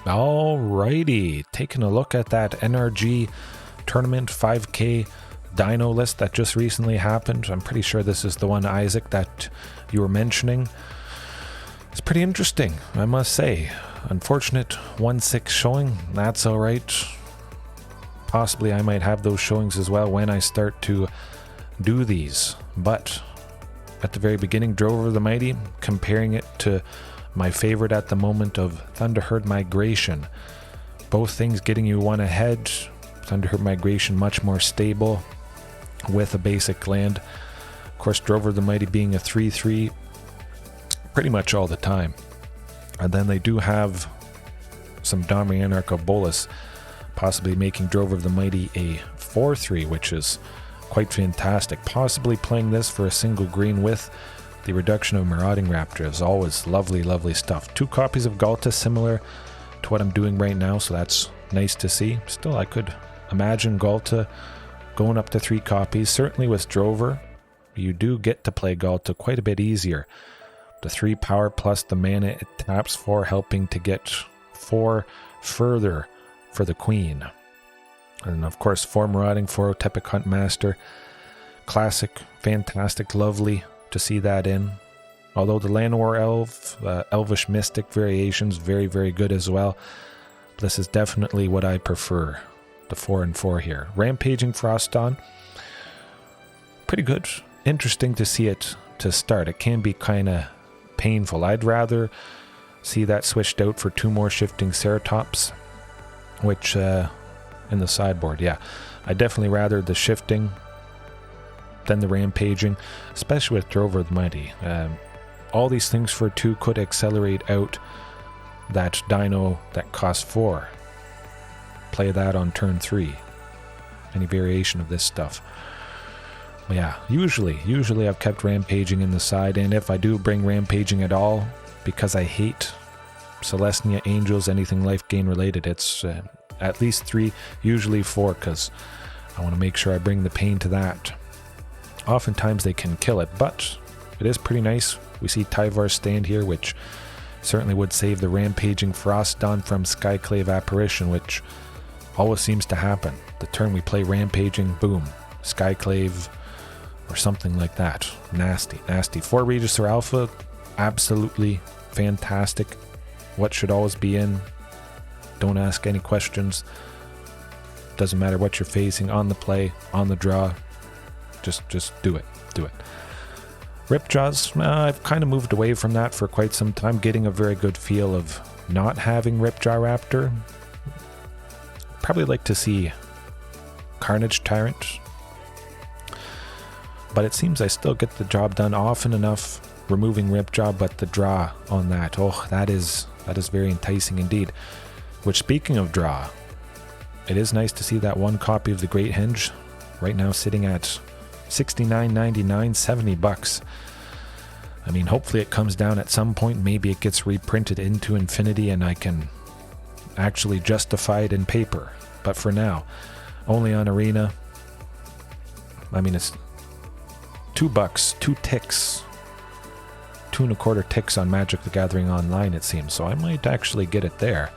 Alrighty, taking a look at that NRG tournament 5K Dino list that just recently happened. I'm pretty sure this is the one, Isaac, that you were mentioning. It's pretty interesting, I must say. Unfortunate 1/6 showing, that's alright. Possibly I might have those showings as well when I start to do these. But at the very beginning, Drover the Mighty, comparing it to my favorite at the moment of Thunderherd Migration. Both things getting you one ahead. Thunderherd Migration much more stable with a basic land. Of course, Drover the Mighty being a 3/3 pretty much all the time. And then they do have some Domri Anarcho Bolus, possibly making Drover the Mighty a 4/3, which is quite fantastic. Possibly playing this for a single green with the reduction of Marauding Raptor is always lovely, lovely stuff. 2 copies of Galta, similar to what I'm doing right now, so that's nice to see. Still, I could imagine Galta going up to 3 copies. Certainly with Drover, you do get to play Galta quite a bit easier. The 3 power plus the mana it taps for, helping to get 4 further for the Queen. And of course, 4 Marauding, 4 Otepic Huntmaster. Classic, fantastic, lovely to see that in. Although the Llanowar Elf, Elvish Mystic variations, very, very good as well. This is definitely what I prefer. The 4 and 4 here. Rampaging Frostdawn, pretty good. Interesting to see it to start. It can be kind of painful. I'd rather see that switched out for 2 more Shifting Ceratops, which in the sideboard, yeah. I'd definitely rather the Shifting than the Rampaging, especially with Drover the Mighty. All these things for 2 could accelerate out that Dino that costs 4. Play that on turn 3. Any variation of this stuff. But yeah, usually I've kept Rampaging in the side, and if I do bring Rampaging at all, because I hate Celestia, Angels, anything life gain related, it's at least 3, usually 4, because I want to make sure I bring the pain to that. Oftentimes they can kill it, but it is pretty nice. We see Tyvar stand here, which certainly would save the Rampaging Frostdawn from Skyclave Apparition, which always seems to happen. The turn we play Rampaging, boom, Skyclave or something like that. Nasty, nasty. 4 Regis or Alpha, absolutely fantastic. What should always be in. Don't ask any questions. Doesn't matter what you're facing, on the play, on the draw. Just do it. Do it. Ripjaws, I've kind of moved away from that for quite some time, getting a very good feel of not having Ripjaw Raptor. Probably like to see Carnage Tyrant, but it seems I still get the job done often enough removing Ripjaw, but the draw on that, oh, that is very enticing indeed. Which, speaking of draw, it is nice to see that 1 copy of the Great Henge right now sitting at $69.99, $70. I mean, hopefully it comes down at some point. Maybe it gets reprinted into infinity and I can actually justify it in paper. But for now, only on Arena. I mean, it's $2, 2 ticks, 2 1/4 ticks on Magic the Gathering Online, it seems. So I might actually get it there.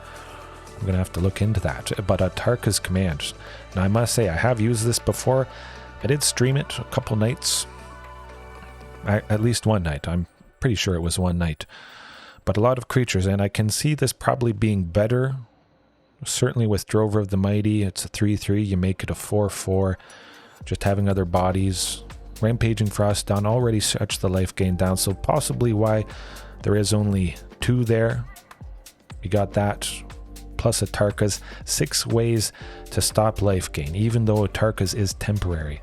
I'm going to have to look into that. But Tarka's Command. Now, I must say, I have used this before. I did stream it a couple nights. At least one night. I'm pretty sure it was one night. But a lot of creatures, and I can see this probably being better. Certainly with Drover of the Mighty, it's a 3/3. You make it a 4/4. Just having other bodies. Rampaging Frostdawn already stretched the life gain down, so possibly why there is only 2 there. You got that. Plus Atarka's 6 ways to stop life gain, even though Atarka's is temporary.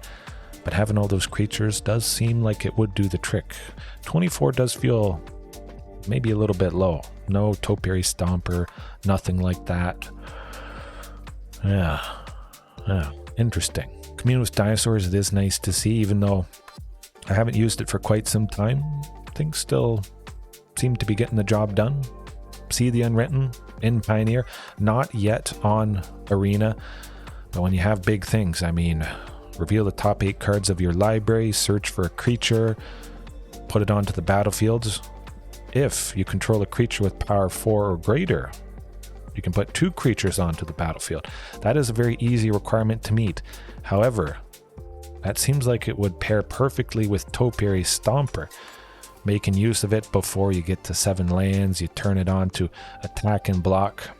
But having all those creatures does seem like it would do the trick. 24 does feel maybe a little bit low. No Topiary Stomper, nothing like that. Yeah, interesting. Commune with Dinosaurs, it is nice to see, even though I haven't used it for quite some time. Things still seem to be getting the job done. See the Unwritten in Pioneer, not yet on Arena, but when you have big things, I mean, reveal the top 8 cards of your library, search for a creature, put it onto the battlefield. If you control a creature with power 4 or greater, You can put 2 creatures onto the battlefield. That is a very easy requirement to meet. However, that seems like it would pair perfectly with Topiary Stomper. Making use of it before you get to 7 lands, you turn it on to attack and block.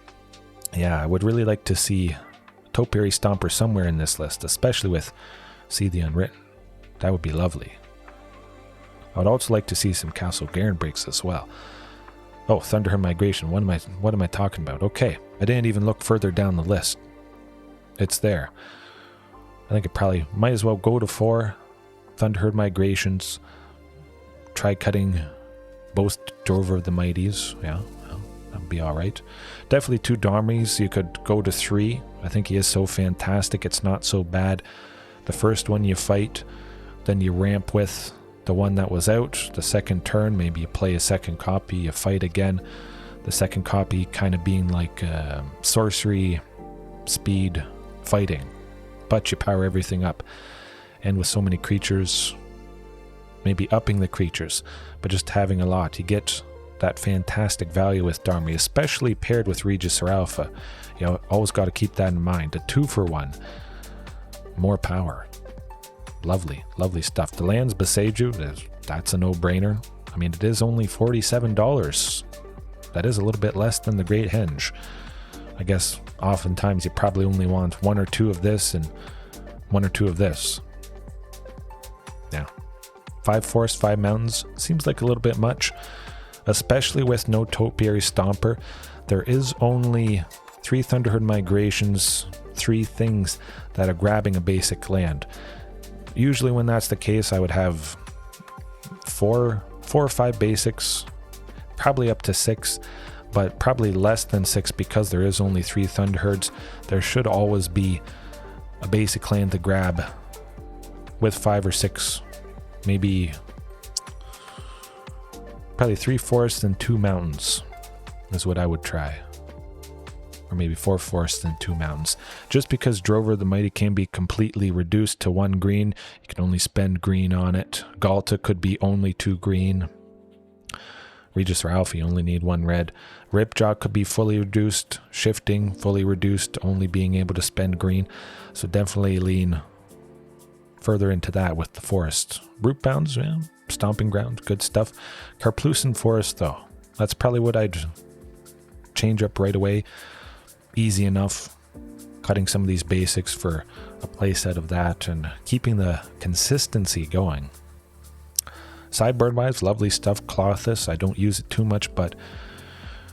Yeah, I would really like to see Topiary Stomper somewhere in this list, especially with See the Unwritten. That would be lovely. I would also like to see some Castle Garen breaks as well. Oh, Thunderheart Migration. What am I talking about? Okay, I didn't even look further down the list. It's there. I think it probably might as well go to 4 Thunderheart Migrations. Try cutting both Drover of the Mighties. Yeah, well, that'd be alright. Definitely 2 Domries. You could go to 3. I think he is so fantastic. It's not so bad. The first one you fight, then you ramp with the one that was out. The second turn, maybe you play a second copy, you fight again. The second copy kind of being like sorcery, speed, fighting. But you power everything up. And with so many creatures, maybe upping the creatures, but just having a lot. You get that fantastic value with Domri, especially paired with Regis or Alpha. You know, always got to keep that in mind. A 2-for-1. More power. Lovely, lovely stuff. The lands Beseiju, that's a no-brainer. I mean, it is only $47. That is a little bit less than the Great Henge. I guess oftentimes you probably only want 1 or 2 of this and 1 or 2 of this. Yeah. 5 forests, 5 mountains. Seems like a little bit much, especially with no Topiary Stomper. There is only 3 Thunderheart Migrations, 3 things that are grabbing a basic land. Usually when that's the case, I would have 4 or 5 basics, probably up to 6, but probably less than 6 because there is only 3 Thunderhearts. There should always be a basic land to grab with 5 or 6, maybe probably 3 forests and 2 mountains is what I would try. Or maybe 4 forests and 2 mountains. Just because Drover the Mighty can be completely reduced to 1 green, you can only spend green on it. Galta could be only 2 green. Regis or Alpha, you only need 1 red. Ripjaw could be fully reduced. Shifting, fully reduced, only being able to spend green. So definitely lean further into that with the forest. Root Bounds, yeah, Stomping Ground, good stuff. Karplusan Forest, though, that's probably what I'd change up right away. Easy enough, cutting some of these basics for a playset of that and keeping the consistency going. Sideboard wise, lovely stuff. Clothis, I don't use it too much, but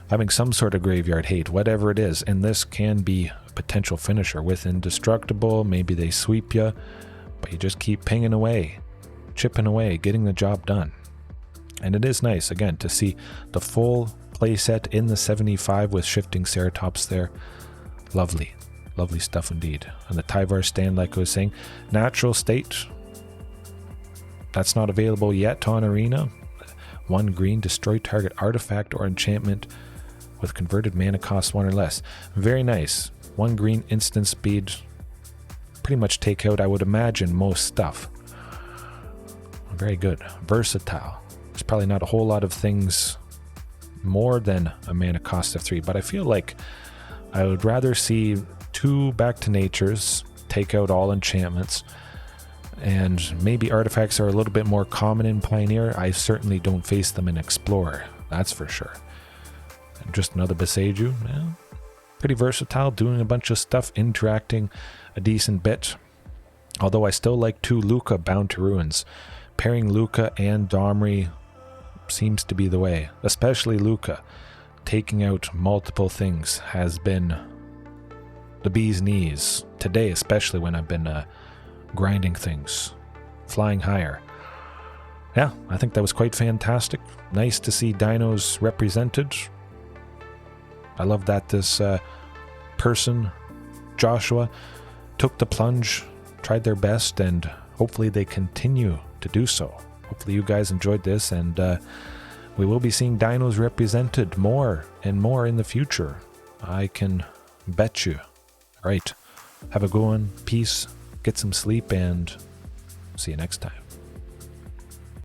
having some sort of graveyard hate, whatever it is, and this can be a potential finisher with Indestructible. Maybe they sweep you, but you just keep pinging away, chipping away, getting the job done. And it is nice, again, to see the full playset in the 75 with Shifting Ceratops there. Lovely, lovely stuff indeed. And the Tyvar stand, like I was saying, natural state, that's not available yet on Arena. 1 green, destroy target artifact or enchantment with converted mana cost 1 or less. Very nice. 1 green, instant speed, pretty much take out, I would imagine, most stuff. Very good. Versatile. There's probably not a whole lot of things more than a mana cost of 3, but I feel like I would rather see 2 Back to Natures take out all enchantments, and maybe artifacts are a little bit more common in Pioneer. I certainly don't face them in Explorer, that's for sure. And just another Beseiju, yeah, pretty versatile, doing a bunch of stuff, interacting a decent bit. Although I still like 2 Luca Bound to Ruins. Pairing Luca and Domri seems to be the way, especially Luca. Taking out multiple things has been the bee's knees. Today, especially when I've been grinding things, flying higher. Yeah, I think that was quite fantastic. Nice to see dinos represented. I love that this person, Joshua, took the plunge, tried their best, and hopefully they continue to do so. Hopefully you guys enjoyed this, and we will be seeing dinos represented more and more in the future. I can bet you. All right, have a good one. Peace, get some sleep, and see you next time.